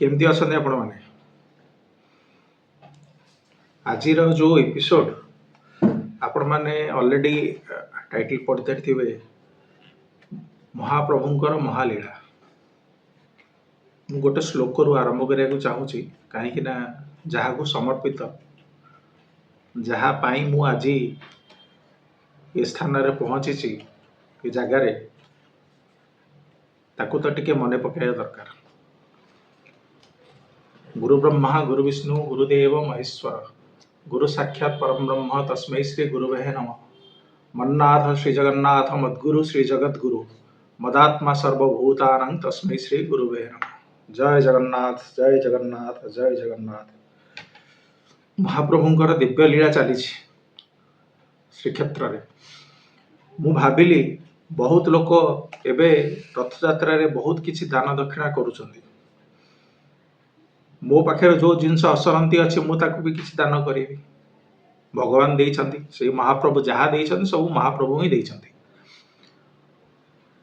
केमती अछंती आपण माने आजिर जो एपिसोड आपण माने ऑलरेडी टाइटल पढ़ी थे महाप्रभुंकर महालीला मु गोटे श्लोक रु आरंभ करने चाहूँगी कहीं जहाँ को समर्पित जहाँ पाई मु आज ये स्थान रे पहुँची ये जगार ताकू तो टिके मने पकाया दरकार। गुरु ब्रह्मा गुरु विष्णु गुरुदेव महेश्वर गुरु साक्षात परम ब्रह्म तस्मै श्री गुरुवे नमः। मन्नाथ श्री जगन्नाथ मद्गुरु श्री जगद्गुरु मदात्मा सर्वभूतानां तस्मै श्री गुरुवे नमः। जय जगन्नाथ जय जगन्नाथ जय जगन्नाथ। महाप्रभुंकर दिव्य लीला चली श्रीक्षेत्र रे मु भाविली बहुत लोक एबे रथ यात्रा रे बहुत किछि दान दक्षिणा करूछंती मो पाखे जो जिनस असरंती अच्छे मुझे भी किसी दान करी भगवान देइछंती से महाप्रभु जहाँ देइछंती सब महाप्रभु ही देइछंती।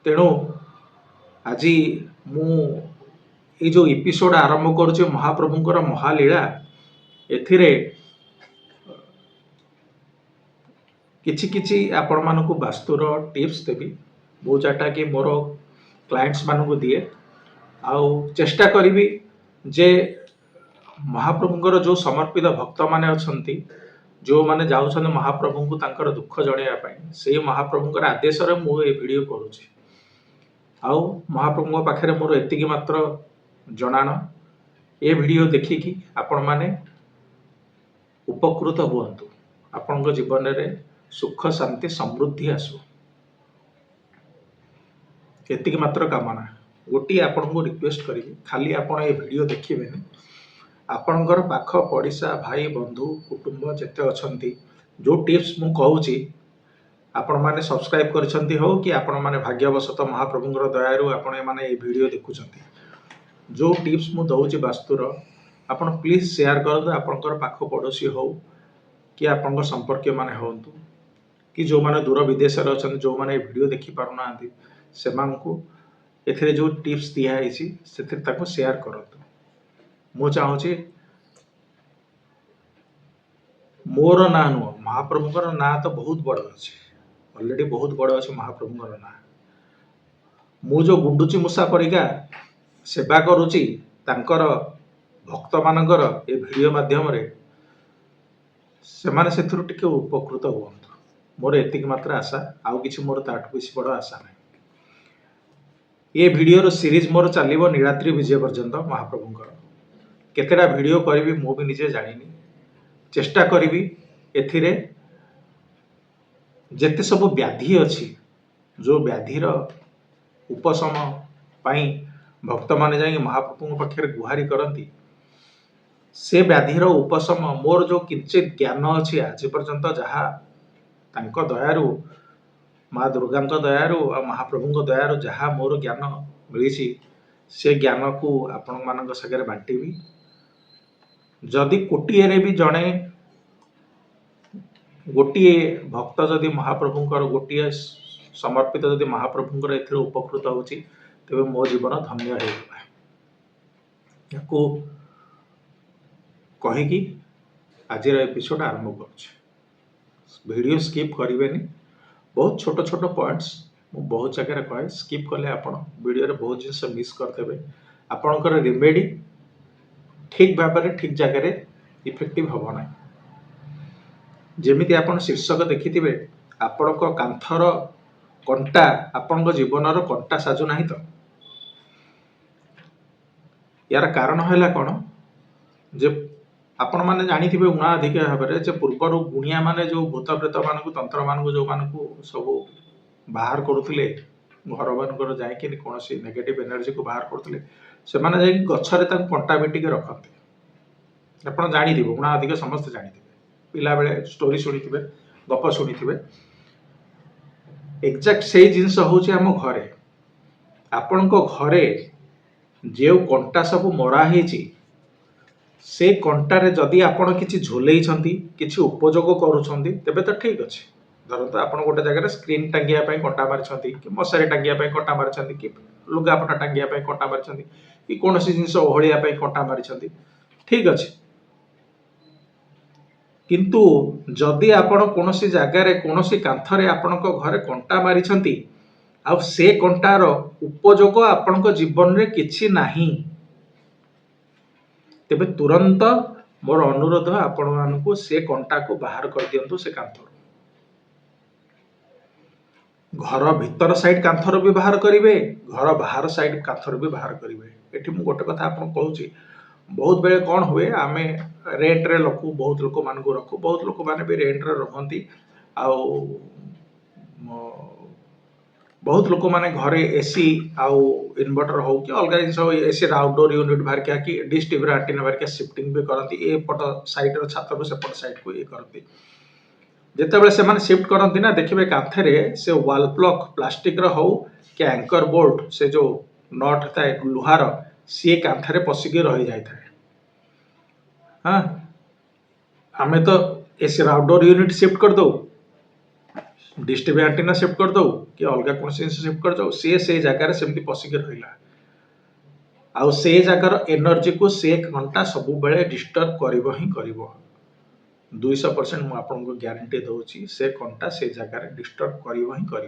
तेणु आज मु ये जो एपिसोड आरंभ करुचे महाप्रभुंकर महालीला एथिरे किछि किछि आपण मानकु वास्तुर टिप्स देबी बहुत चार्टा कि मोर क्लाइंट्स मानकु दिए आउ चेष्टा करी जे महाप्रभुंकर जो समर्पित भक्त माने अछंती जो माने जाउछन महाप्रभु को तांकर दुख जणैया पई से महाप्रभुंकर आदेश रे मु ए वीडियो करूची आउ महाप्रभु पाखरे मोर एतिकी मात्र जणान ए वीडियो देखिकी आपण माने उपकृत हुअन्तु आपनक जीवन रे सुख शांति समृद्धि आसु एतिकी मात्र कामना गोटी आपन को रिक्वेस्ट करी खाली आपण ए वीडियो देखिबेनी आपणकर पाख पड़िशा भाई बंधु कुटुंब जेते अछंती जो टिप्स मु कहूची आपण माने सब्सक्राइब करछंती हो कि आपण माने भाग्यवशत महाप्रभुंकर दयारु आपण माने ए वीडियो देखुछंती जो टिप्स मु दउची वास्तुर आपण प्लीज शेयर करदो आपणकर पाख पड़ोसी हो कि आपणकर संपर्क माने होंतु कि जो माने दूर विदेश रे अछन जो माने वीडियो देखि पारु नांती सेमानकु एथिरे जो टिप्स दिया आइसी सेथिरे ताको शेयर करदो। मु चाहूँगी मोर ना नुह महाप्रभुंकर ना तो बहुत बड़ अच्छे ऑलरेडी बहुत बड़ अच्छे महाप्रभुंकर ना मु जो गुंडुची मूषा परिका सेवा करुची तांकर भक्त मानकर ए वीडियो माध्यम रे से माने सेथुरु टिके उपकृत हुअन्तु मोर एतिक मात्र आशा आउ किछि मोर ताठु बेसी बड़ आशा नै। ये वीडियो रो सीरीज मोर चलिबो नीलाद्री विजय पर्यंत महाप्रभुंकर केतेटा वीडियो करी मु भी निजे जानिनी चेष्टा करी एथिरे जेते सब व्याधि अच्छी जो व्याधिर उपशम पाई भक्त माने जाई महाप्रभु पाखे गुहारी करती से व्याधिर उपशम मोर जो किंचित ज्ञान अच्छी आज पर्यंत जहाँ तांको दयारु माँ दुर्गा दयारु आ महाप्रभु दयारु जहाँ मोर ज्ञान मिली से ज्ञान को आपण मान सागर बांटीबी जदि कोटिए रे भी जड़े गोटे भक्त जदि महाप्रभुंकर गोटे समर्पित जदि महाप्रभुंकर एथिरे उपकृत होची तेबे मो जीवन धन्य होगा याको कहिकी आज एपिसोड आरंभ कर वीडियो स्किप करेंगे बहुत छोट छोट पॉइंट्स मु बहुत जगह कहे स्किप कले आपण वीडियो रे बहुत जिनस मिस करदेबे आपणकर रेमेडी ठीक भाव में ठीक जगह इफेक्टिव हम ना जमीती आपण शीर्षक देखिथिबे आपण कांथर कंटा आपण जीवन कंटा साजु नहीं तो यार कारण है कौन जे आपण मैंने जानी उणा अधिक भाव में पूर्वर गुणिया माने जो भूत प्रेत मान तंत्र मान जो मान सब बाहर करुले घर मान जाकि कौन नेगेटिव एनर्जी को बाहर करते से गचरे कंटा बेटिके रखते आप जानी उणा अधिक समस्त जानी पिला बेले स्टोरी शुणी गप शुणी एक्जाक्ट से जिनस हूँ आम घरे आपण घरे जो कंटा सब मराही से कंटारे जदि आपण किसी झोल किसी उपयोग करुँच तेबे तो ठीक अच्छे धरत आप गोटे जगह स्क्रीन टांगिया कंटा मारी कि मशारी टांगिया कंटा मारी कि लुगापटा टांगिया कंटा मारी कि कौन सी जिनस ओहलिया कंटा मारी ठीक अच्छे किंतु जदि आपण कौन सी जगार कौन सी कांथरे आपण घरे कंटा मारी आ से कंटार उपयोग आपण जीवन में किछि नाही तेबे तुरंत मोर अनुरोध आपण मानकु से कंटा को बाहर कर दियंतु से कांथर घर भीतर साइड कांथर भी बाहर करेंगे घर बाहर साइड कांथर भी बाहर करेंगे एठी मु गोटे कथा आपन कहूची बहुत बेले कौन हुए आम रेंट रे रखू बहुत लोक मान रखू बहुत लोक मैंने भी रेंट रे रखती बहुत लोक मैंने घरे एसी आउ इन्वर्टर हो कि अलग जिन एसी आउटडोर यूनिट बाहर क्या कि डिश टीवी आंटीना बाहर क्या शिफ्टिंग भी करती एपट साइड छात को सेपट साइड को ये करती जितेबाला से शिफ्ट करती ना देखिए कांथे से वाल प्लग प्लास्टिक हो कि एंकर बोल्ट से जो नट था लुहार सी कांथे पशिकी रही जाए हाँ आम तो एसी आउटडोर यूनिट शिफ्ट कर दो डिश टीवी आंटीना शिफ्ट कर दो कि अलग कौन जिन शिफ्ट कर दो सी से जगार सेमती पशिकी रहा आउ से जगार एनर्जी को से घंटा सब बेले डिस्टर्ब कर ही कर 200% मु आपको ग्यारंटी दूची से कंटा से जगार डिस्टर्ब कर ही कर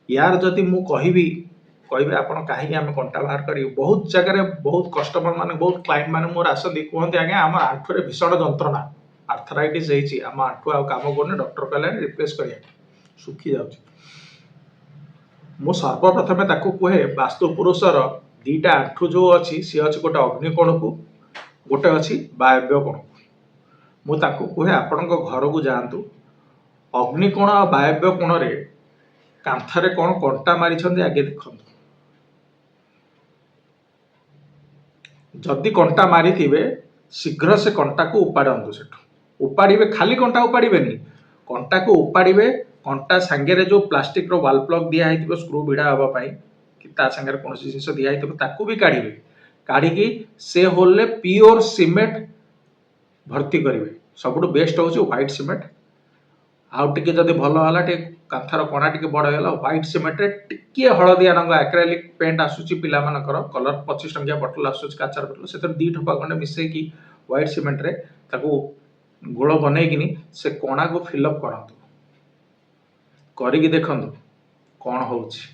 यार जदि मु कहबी कहबे आपण कहीं आम कंटा बाहर कर बहुत जगह बहुत कस्टमर माने बहुत क्लाइंट माने मोर आसती कहते आज्ञा आम आंठुरे भीषण जंत्रणा आर्थराइटिस होती आम आंठु आ काम करने डॉक्टर कहले रिप्लेस कर सुखी जाऊँ मु सर्वप्रथमे कहे वास्तु पुरुषर दीटा आंठु जो अच्छी सी अच्छी गोटे अग्निकोण को गोटे अच्छी वायव्य कोण मु कहे आपण घर को जातु अग्निकोण आ वायव्य कोण रे कांथरे कौन कंटा मारी आगे देखु जदि कंटा मारी शीघ्र से कंटा को उपाड़ू से उपाड़े खाली कंटा उपाड़े कंटा को उपाड़े कंटा सांगे जो प्लास्टिक रो वाल प्लग दिखाई स्क्रू भिड़ा हाँपाई कि सांगे कौन जिन दिखाई भी काढ़े काढ़ी से होल प्योर सीमेंट भर्ती करेंगे सबुठ बेस्ट हूँ व्हाइट सीमेंट आउ टे जदि भल है कांथर कणा टे बड़ है व्हाइट सीमेंट टे हलदिया रंग एक्रेलिक पेंट आसूची पिला मानकर कलर 25 टंकिया बटल आसूची काचर बटल से 2 ठोपा खंडे मिसेकी व्हाइट सीमेंट रे ताकू गोल बनईकिनी से कणा को फिलअप करंतु करिकी देखंतु कौन होउची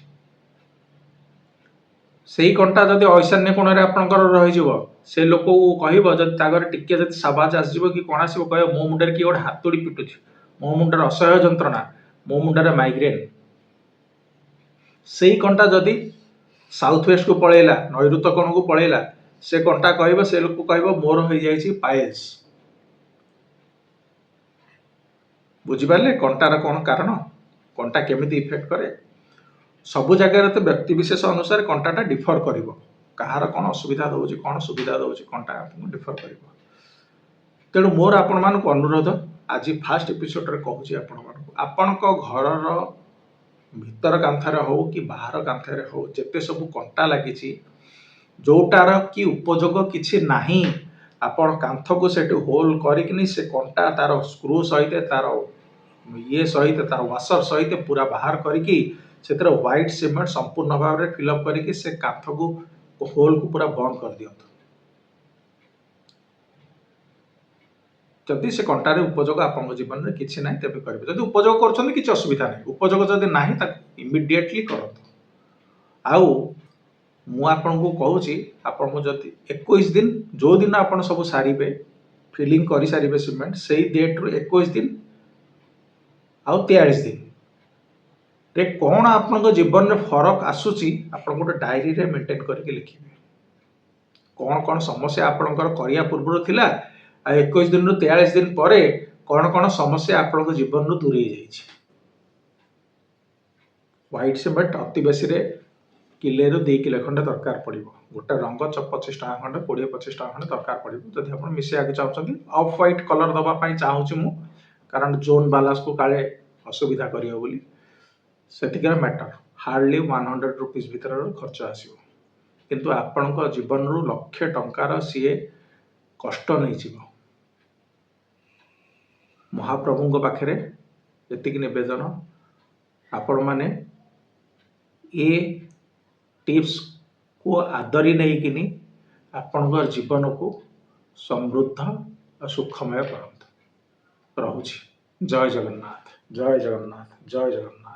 सेही कंटा जदि ऐशान्य कोण रे आपनकर रहि जिवो से लोक को कहबो जदि तागर टिके जदि साबाज आसीबो कि कणा आसीबो कहबो मो मुंडर कि गोटे हातुड़ी पिटुची मो मुंडर असह्य जंत्रणा मो मुंडर माइग्रेन से कंटा जदि साउथ वेस्ट को पळेला नैऋत्य कोण को पळेला से कंटा कहबो से लोक कहबो मोर होई जाईची पाइल्स बुझी पाले कंटार कौन कारण कंटा केमिति इफेक्ट करे सबु जगह तो व्यक्ति विशेष अनुसार कंटाटा डिफर कर कहार कौन असुविधा दौर कौन सुविधा दौर कंटा आपको डिफर कर तेणु मोर आपण मान अनुरोध आज फास्ट एपिसोड रे कहूँ आपण घर भीतर कांथार हो कि बाहर कांथार हो जिते सब कंटा लगी जोटार कि उपयोग किछि नाही आपण कांथ को सेठी होल करिकनी से कंटा तार स्क्रू सहित तार ये सहित तार वाशर सहित पूरा बाहर करिकी से व्हाइट सीमेंट संपूर्ण भाव में फिलअप करके से कांथ को होल को पूरा बंद कर दियंतु जदि से कंटार उपयोग आपन जीवन में किसी ना तेज करेंगे जब उपयोग कर किसी असुविधा नहीं उपयोग जदि ना इमिडिएटली करतु आउ मुझे कहूँ आपन जदि 21 दिन जो दिन आपन सब सारे फिलिंग कर सारे सीमेंट से डेट रु 21 दिन आउ 43 दिन रे कौन आपन जीवन में फरक आसूची आपन गोटे डायरी रे मेंटेन करके लिखिबे कौन कौन समस्या आपनकर करिया पूर्व थिला 21 दिन रु 43 दिन परे कौन कौन समस्या आपन जीवन रु दूर हो जाइछि व्हाइट सीमेंट अति बेसी रे किले रु 2 किलो खंडे दरकार पड़िबो गोटे रंग 25 टका खंडे 20-25 टका खंडे दरकार पड़िबो जदि आपन मिसेया चाहछन्ती ऑफ व्हाइट कलर दबा पई चाहूची मु कारण जोन बालास को काले असुविधा करियो बोली सेटिकर मैटर हार्डली 100 रुपीस भीतर खर्च आसियो किंतु आपण जीवन रु लक्ष टंकार सीए कष्ट नहीं जीव महाप्रभु पाखे जी नवेदन आपण मैंने ये टिप्स को आदरी नहीं आपणकर जीवन को समृद्ध और सुखमय करंतु। रहुछि। जय जगन्नाथ, जय जगन्नाथ, जय जगन्नाथ।